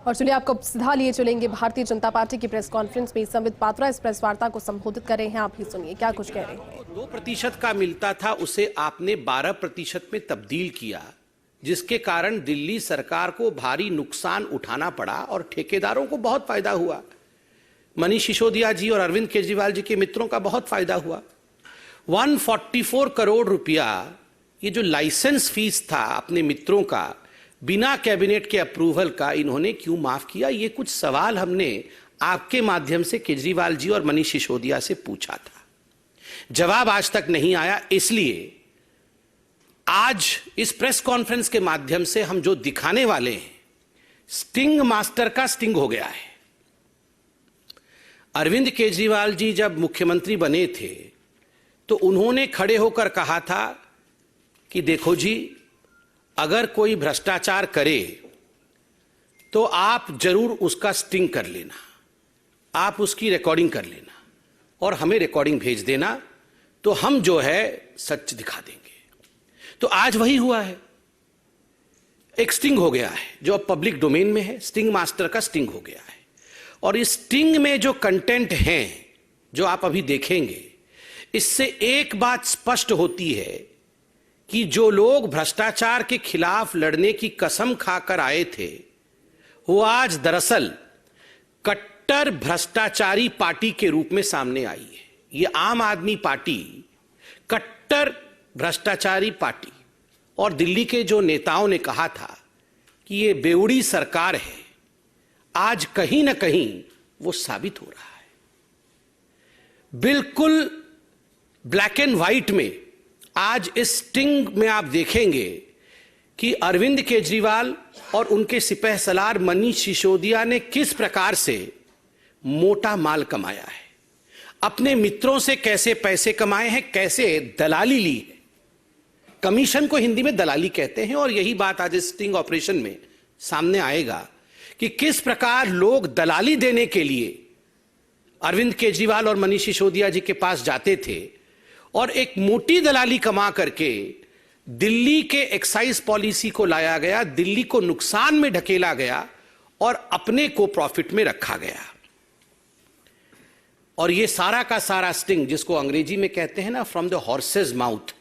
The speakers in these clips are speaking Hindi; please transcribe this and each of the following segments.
और चलिए आपको सीधा लिए चलेंगे भारतीय जनता पार्टी की प्रेस कॉन्फ्रेंस में। संबित पात्रा इस प्रेस वार्ता को संबोधित कर रहे हैं, आप ही सुनिए क्या कुछ कह रहे हैं। 2% का मिलता था उसे आपने 12% में तब्दील किया, जिसके कारण दिल्ली सरकार को भारी नुकसान उठाना पड़ा और ठेकेदारों को बहुत फायदा हुआ। मनीष सिसोदिया जी और अरविंद केजरीवाल जी के मित्रों का बहुत फायदा हुआ। 144 करोड़ रुपया ये जो लाइसेंस फीस था अपने मित्रों का, बिना कैबिनेट के अप्रूवल का इन्होंने क्यों माफ किया? ये कुछ सवाल हमने आपके माध्यम से केजरीवाल जी और मनीष सिसोदिया से पूछा था, जवाब आज तक नहीं आया। इसलिए आज इस प्रेस कॉन्फ्रेंस के माध्यम से हम जो दिखाने वाले हैं, स्टिंग मास्टर का स्टिंग हो गया है। अरविंद केजरीवाल जी जब मुख्यमंत्री बने थे तो उन्होंने खड़े होकर कहा था कि देखो जी, अगर कोई भ्रष्टाचार करे तो आप जरूर उसका स्टिंग कर लेना, आप उसकी रिकॉर्डिंग कर लेना और हमें रिकॉर्डिंग भेज देना, तो हम जो है सच दिखा देंगे। तो आज वही हुआ है, एक स्टिंग हो गया है जो अब पब्लिक डोमेन में है। स्टिंग मास्टर का स्टिंग हो गया है और इस स्टिंग में जो कंटेंट हैं जो आप अभी देखेंगे, इससे एक बात स्पष्ट होती है कि जो लोग भ्रष्टाचार के खिलाफ लड़ने की कसम खाकर आए थे, वो आज दरअसल कट्टर भ्रष्टाचारी पार्टी के रूप में सामने आई है। ये आम आदमी पार्टी कट्टर भ्रष्टाचारी पार्टी, और दिल्ली के जो नेताओं ने कहा था कि ये बेउड़ी सरकार है, आज कहीं ना कहीं वो साबित हो रहा है। बिल्कुल ब्लैक एंड व्हाइट में आज इस स्टिंग में आप देखेंगे कि अरविंद केजरीवाल और उनके सिपहसालार मनीष सिसोदिया ने किस प्रकार से मोटा माल कमाया है, अपने मित्रों से कैसे पैसे कमाए हैं, कैसे दलाली ली है। कमीशन को हिंदी में दलाली कहते हैं और यही बात आज इस स्टिंग ऑपरेशन में सामने आएगा कि किस प्रकार लोग दलाली देने के लिए अरविंद केजरीवाल और मनीष सिसोदिया जी के पास जाते थे और एक मोटी दलाली कमा करके दिल्ली के एक्साइज पॉलिसी को लाया गया, दिल्ली को नुकसान में ढकेला गया और अपने को प्रॉफिट में रखा गया। और ये सारा का सारा स्टिंग, जिसको अंग्रेजी में कहते हैं ना फ्रॉम द हॉर्सेज माउथ,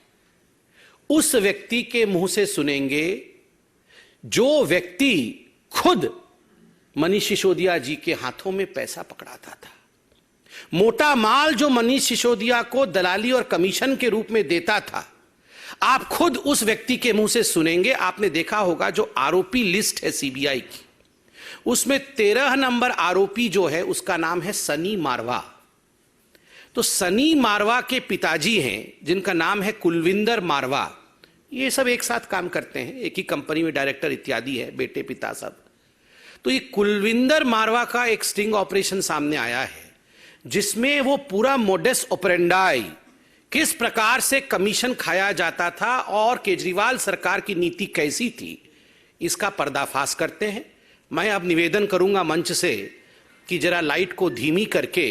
उस व्यक्ति के मुंह से सुनेंगे जो व्यक्ति खुद मनीष सिसोदिया जी के हाथों में पैसा पकड़ाता था। मोटा माल जो मनीष सिसोदिया को दलाली और कमीशन के रूप में देता था, आप खुद उस व्यक्ति के मुंह से सुनेंगे। आपने देखा होगा जो आरोपी लिस्ट है सीबीआई की, उसमें 13 नंबर आरोपी जो है उसका नाम है सनी मारवा। तो सनी मारवा के पिताजी हैं जिनका नाम है कुलविंदर मारवा। ये सब एक साथ काम करते हैं, एक ही कंपनी में डायरेक्टर इत्यादि है, बेटे पिता सब। तो ये कुलविंदर मारवा का एक स्टिंग ऑपरेशन सामने आया है, जिसमें वो पूरा मोडस ऑपरेंडाई, किस प्रकार से कमीशन खाया जाता था और केजरीवाल सरकार की नीति कैसी थी, इसका पर्दाफाश करते हैं। मैं अब निवेदन करूंगा मंच से कि जरा लाइट को धीमी करके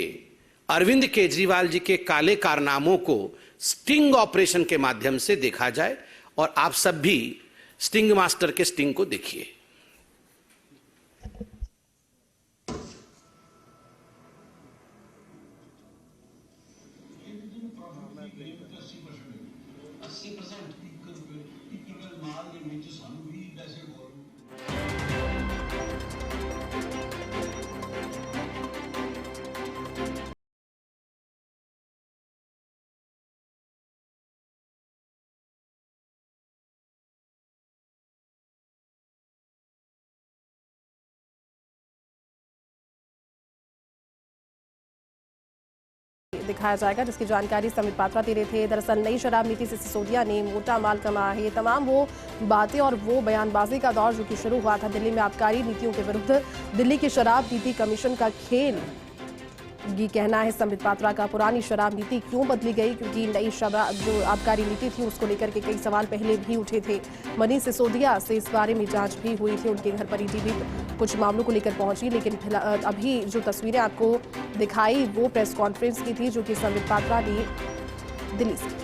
अरविंद केजरीवाल जी के काले कारनामों को स्टिंग ऑपरेशन के माध्यम से देखा जाए और आप सब भी स्टिंग मास्टर के स्टिंग को देखिए। दिखाया जाएगा, जिसकी जानकारी संबित पात्रा दे रहे थे। दरअसल नई शराब नीति से सिसोदिया ने मोटा माल कमाया है। ये तमाम वो बातें और वो बयानबाजी का दौर जो कि शुरू हुआ था दिल्ली में आबकारी नीतियों के विरुद्ध, दिल्ली की शराब नीति कमीशन का खेल, ये कहना है संबित पात्रा का। पुरानी शराब नीति क्यों बदली गई? क्योंकि नई शराब जो आबकारी नीति थी उसको लेकर के कई सवाल पहले भी उठे थे। मनीष सिसोदिया से इस बारे में जांच भी हुई थी, उनके घर पर ईडी भी कुछ मामलों को लेकर पहुंची। लेकिन अभी जो तस्वीरें आपको दिखाई वो प्रेस कॉन्फ्रेंस की थी जो कि संबित पात्रा ने दिल्ली से